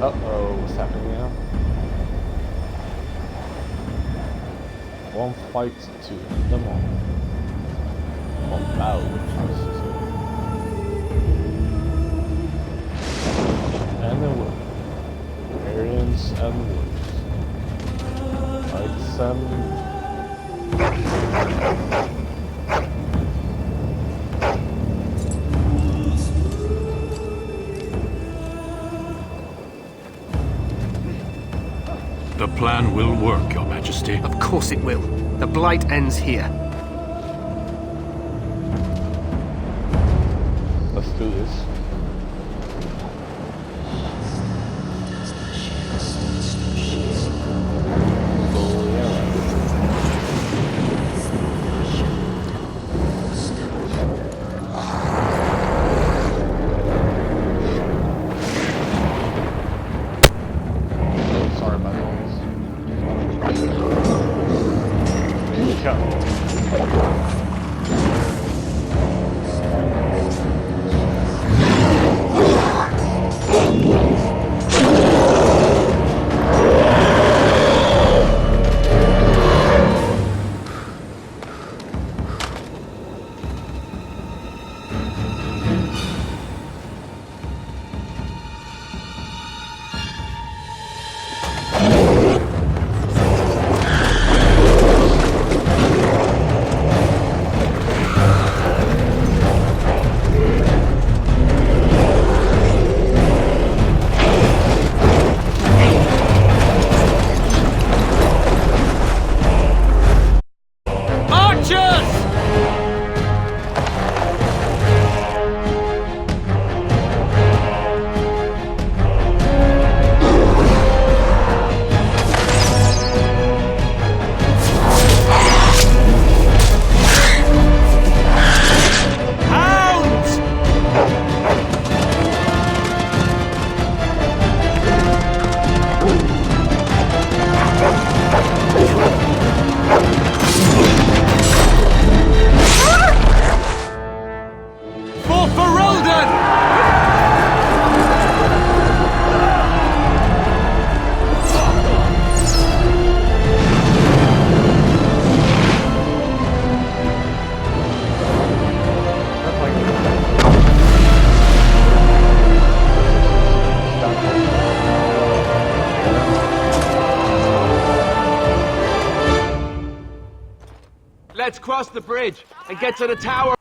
Uh-oh, what's happening now? One fight to them all. One battle, I should say. And the wolves. Arians and wolves. Like some... The plan will work, Your Majesty. Of course it will. The blight ends here. Let's do this. Let's cross the bridge and get to the tower.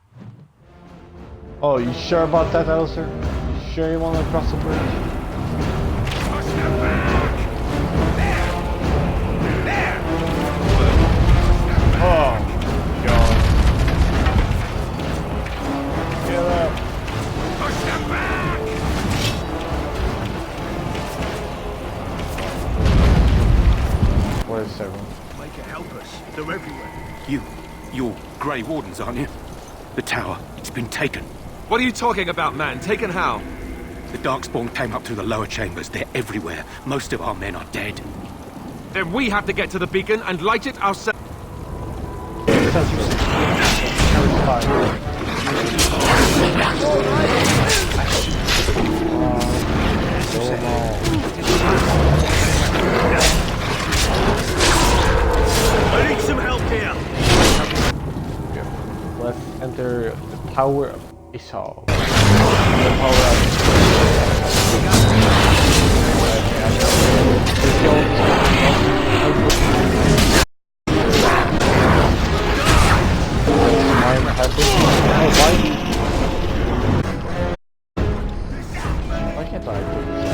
Oh, you sure about that, Alistair? You sure you want to cross the bridge? Oh, God. Get up. Push them back! Where's everyone? Make it help us. They're everywhere. You're Grey Wardens, aren't you? The tower, it's been taken. What are you talking about, man? Taken how? The Darkspawn came up through the lower chambers. They're everywhere. Most of our men are dead. Then we have to get to the beacon and light it ourselves. I need some help here. Let's enter the Tower of Isol. Why can't I do this?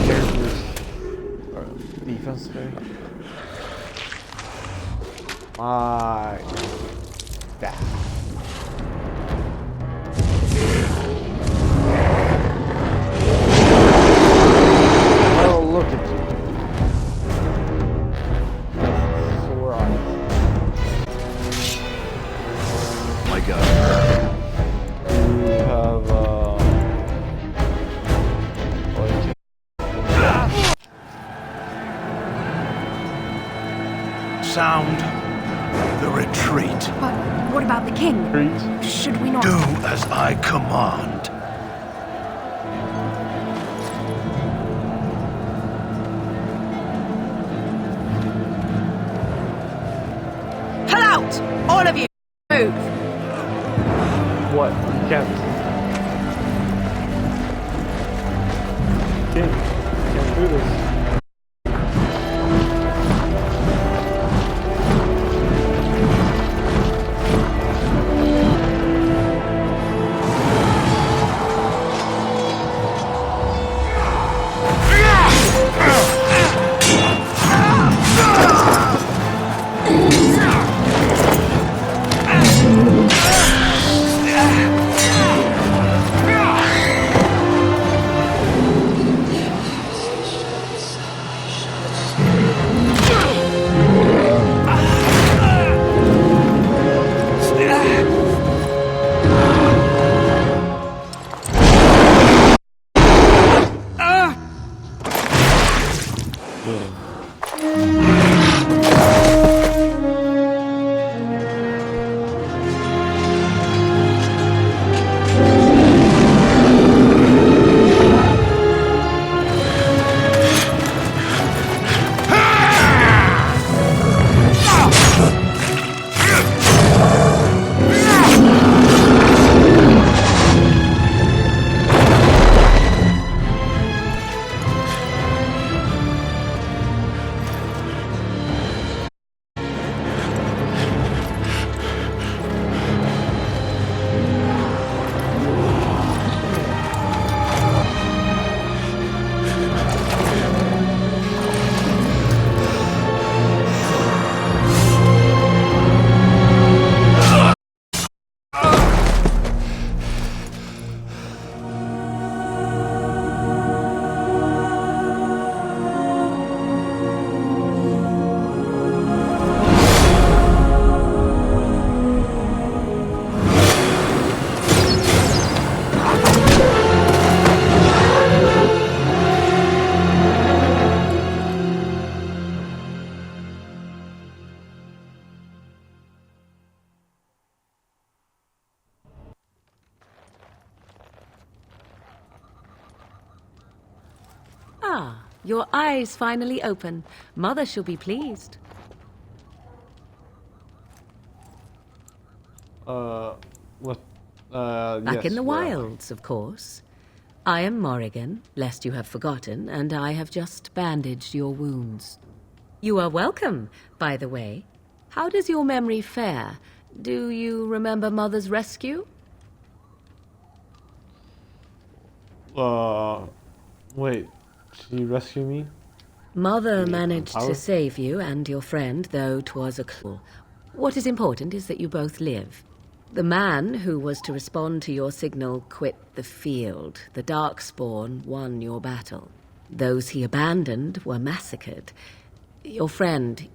Characters or defense there. My God. Oh, look at you. Sore eyes. My God. We have, Sound the retreat. But what about the king? Retreat. Should we not... Do as I command. out! All of you, move! What? Can't. Can't do this. Ah, your eyes finally open. Mother shall be pleased. What? Back Yes, in the where am I? wilds, of course. I am Morrigan, lest you have forgotten, and I have just bandaged your wounds. You are welcome, by the way. How does your memory fare? Do you remember Mother's rescue? Wait. She rescued me? Mother From managed power? to save you and your friend, though 'twas a cruel. What is important is that you both live. The man who was to respond to your signal quit the field. The Darkspawn won your battle. Those he abandoned were massacred. Your friend,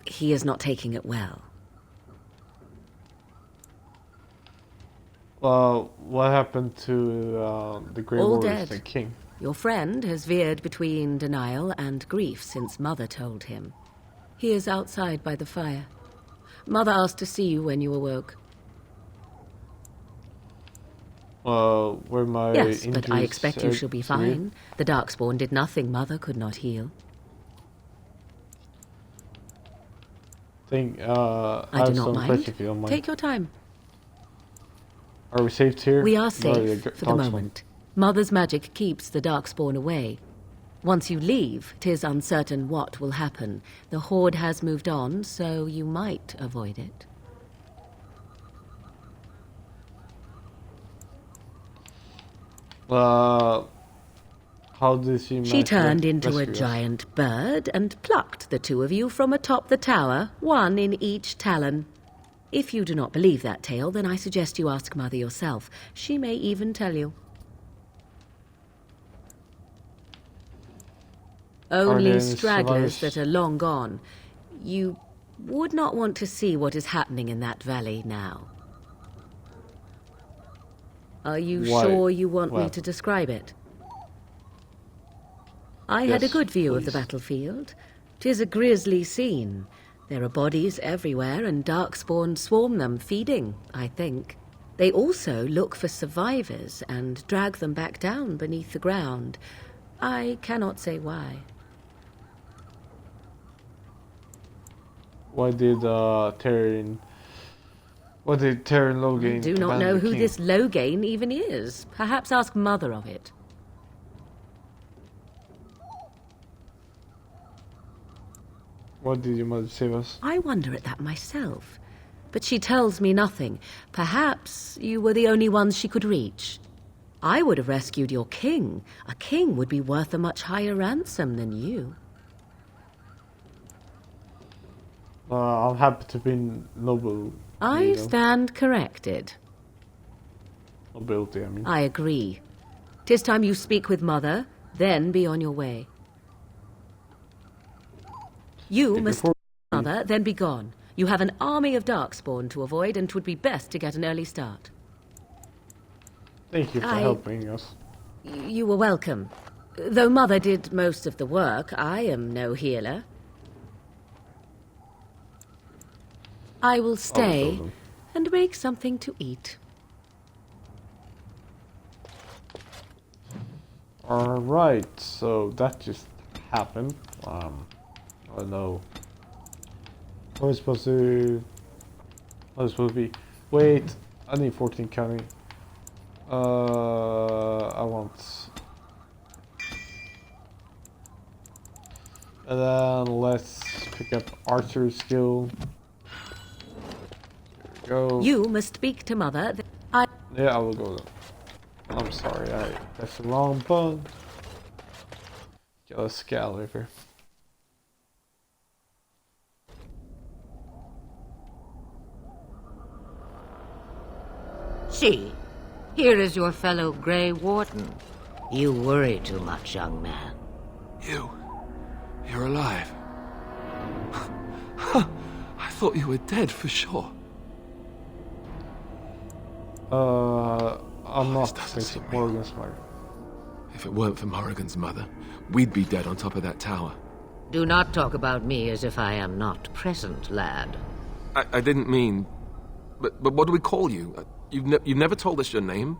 he is not taking it well. What happened to the Grey All Warriors, dead. the king? Your friend has veered between denial and grief since Mother told him. He is outside by the fire. Mother asked to see you when you awoke. Were my Yes, but I injuries, expect you shall be severe? fine. The Darkspawn did nothing Mother could not heal. I I have do not some mind. questions if you don't mind. Take your time. Are we safe here? We are By safe for the Darkspawn? moment. Mother's magic keeps the Darkspawn away. Once you leave, 'tis uncertain what will happen. The Horde has moved on, so you might avoid it. How did she She manage to turned into a rescue us? giant bird and plucked the two of you from atop the tower, one in each talon. If you do not believe that tale, then I suggest you ask Mother yourself. She may even tell you. there Only any stragglers survivors? that are long gone. You would not want to see what is happening in that valley now. Are you Why? sure you want me Well. to describe it? I had a Yes, good view of the please. battlefield. 'Tis a grisly scene. There are bodies everywhere, and Darkspawn swarm them, feeding, I think. They also look for survivors and drag them back down beneath the ground. I cannot say why. Why did Tyrion Logain I do not abandon know the who king? this Logain even is. Perhaps ask Mother of it. What did your mother save us? I wonder at that myself. But she tells me nothing. Perhaps you were the only ones she could reach. I would have rescued your king. A king would be worth a much higher ransom than you. I'm happy to be noble. I stand corrected. Nobility, I mean. I agree. 'Tis time you speak with Mother, then be on your way. You must speak with Mother, then be gone. You have an army of Darkspawn to avoid, and 'twould be best to get an early start. Thank you for helping us. You were welcome. Though Mother did most of the work, I am no healer. I will stay and make something to eat. Alright, so that just happened. I don't know. What was supposed to... What was supposed to be... Wait, I need 14 counting. I want... And then let's pick up archery skill. There we go. You must speak to Mother. Yeah, I will go then. I'm sorry, that's the wrong button. Got a scowl over. See, here is your fellow Grey Warden. You worry too much, young man. You're alive. I thought you were dead for sure. I'm not doesn't thinking seem Morgan's mother. If it weren't for Morrigan's mother, we'd be dead on top of that tower. Do not talk about me as if I am not present, lad. I didn't mean... But what do we call you? You've never told us your name?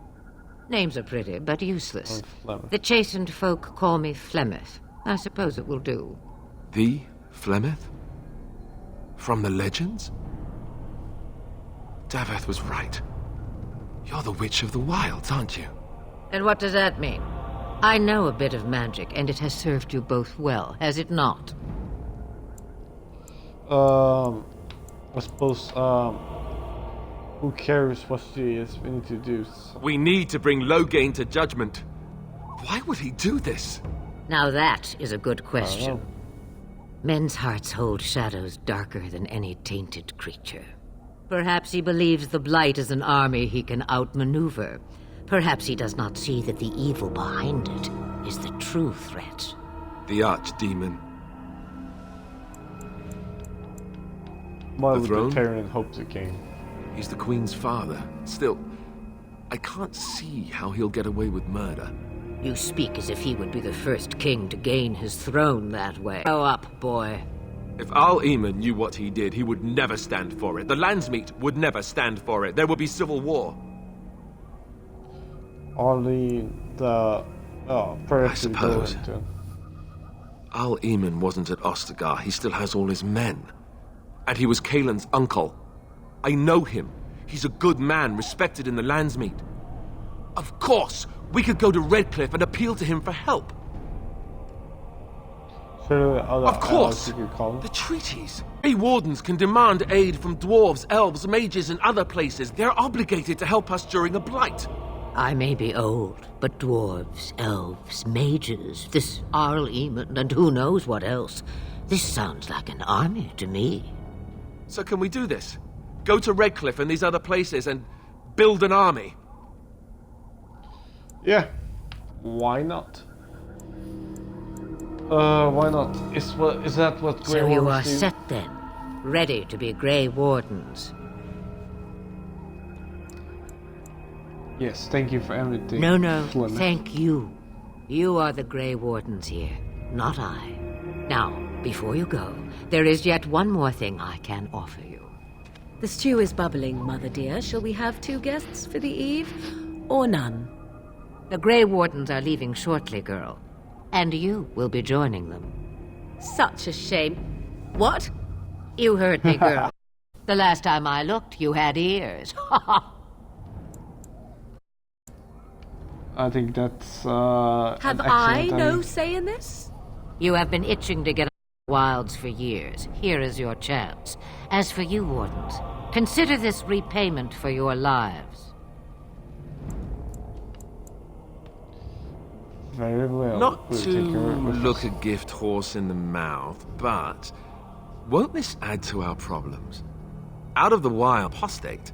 Names are pretty, but useless. Flemeth. The chastened folk call me Flemeth. I suppose it will do. The Flemeth? From the legends? Daveth was right. You're the Witch of the Wilds, aren't you? And what does that mean? I know a bit of magic, and it has served you both well, has it not? I suppose, who cares what she is? We need to do something. We need to bring Logain to judgment. Why would he do this? Now that is a good I don't question. know. Men's hearts hold shadows darker than any tainted creature. Perhaps he believes the Blight is an army he can outmaneuver. Perhaps he does not see that the evil behind it is the true threat. The Archdemon. Why The would throne? the Tyrion hope the king? He's the Queen's father. Still, I can't see how he'll get away with murder. You speak as if he would be the first king to gain his throne that way. Grow up, boy. If Al-Eamon knew what he did, he would never stand for it. The Landsmeet would never stand for it. There would be civil war. Only the... I suppose. Al-Eamon wasn't at Ostagar. He still has all his men. And he was Kaelin's uncle. I know him. He's a good man, respected in the Landsmeet. Of course, we could go to Redcliffe and appeal to him for help. Of course! The treaties. Grey Wardens can demand aid from dwarves, elves, mages, and other places. They're obligated to help us during a blight. I may be old, but dwarves, elves, mages, this Al-Eamon, and who knows what else. This sounds like an army to me. So can we do this? Go to Redcliffe and these other places and build an army? Yeah. Why not? Why not? Is that what Grey So you are Wardens do? set then, ready to be Grey Wardens. Yes, thank you for everything. No, Flemeth. thank you. You are the Grey Wardens here, not I. Now, before you go, there is yet one more thing I can offer you. The stew is bubbling, Mother dear. Shall we have 2 guests for the eve, or none? The Grey Wardens are leaving shortly, girl. And you will be joining them. Such a shame. What? You heard me, girl. The last time I looked, you had ears. I think that's Have an I excellent no idea. say in this? You have been itching to get out of the wilds for years. Here is your chance. As for you, Wardens, consider this repayment for your lives. Very well. Not We'll to take your wishes. look a gift horse in the mouth, but won't this add to our problems? Out of the wild apostate.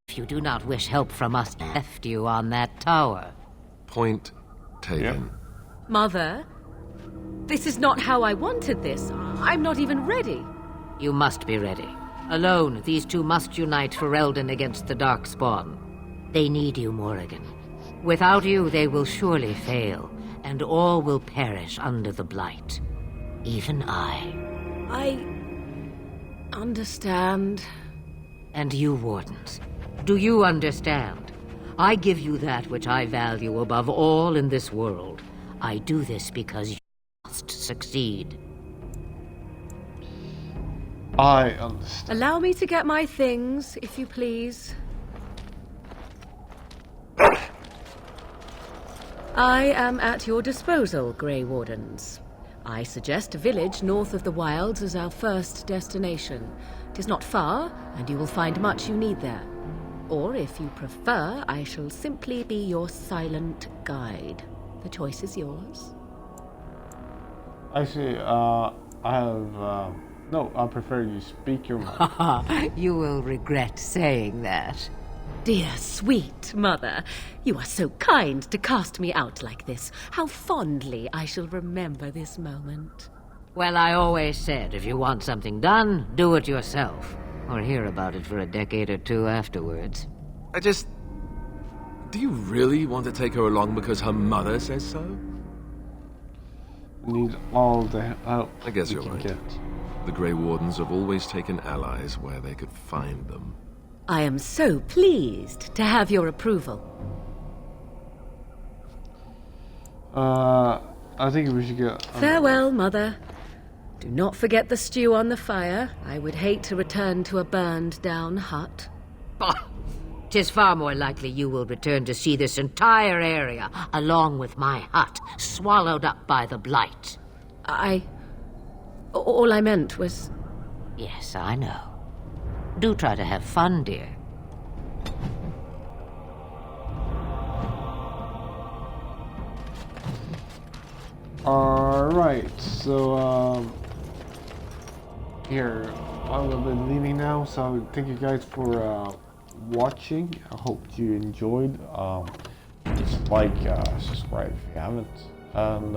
If you do not wish help from us, left you on that tower. Point taken. Yeah. Mother, this is not how I wanted this. I'm not even ready. You must be ready. Alone, these two must unite for Eldon against the Darkspawn. They need you, Morrigan. Without you, they will surely fail, and all will perish under the Blight. Even I. I understand. And you, Wardens. Do you understand? I give you that which I value above all in this world. I do this because you must succeed. I understand. Allow me to get my things, if you please. I am at your disposal, Grey Wardens. I suggest a village north of the wilds as our first destination. It is not far, and you will find much you need there. Or, if you prefer, I shall simply be your silent guide. The choice is yours. Actually, I have. No, I prefer you speak your mind. You will regret saying that. Dear, sweet mother, you are so kind to cast me out like this. How fondly I shall remember this moment. Well, I always said, if you want something done, do it yourself. Or hear about it for a decade or two afterwards. Do you really want to take her along because her mother says so? We need all the help I guess we you're can right. get. The Grey Wardens have always taken allies where they could find them. I am so pleased to have your approval. I think we should get. Farewell, mother. Do not forget the stew on the fire. I would hate to return to a burned-down hut. Bah! 'Tis far more likely you will return to see this entire area, along with my hut, swallowed up by the Blight. All I meant was... Yes, I know. Do try to have fun, dear. Alright, so, here, I will be leaving now, so thank you guys for, watching. I hope you enjoyed. Just like, subscribe if you haven't, and,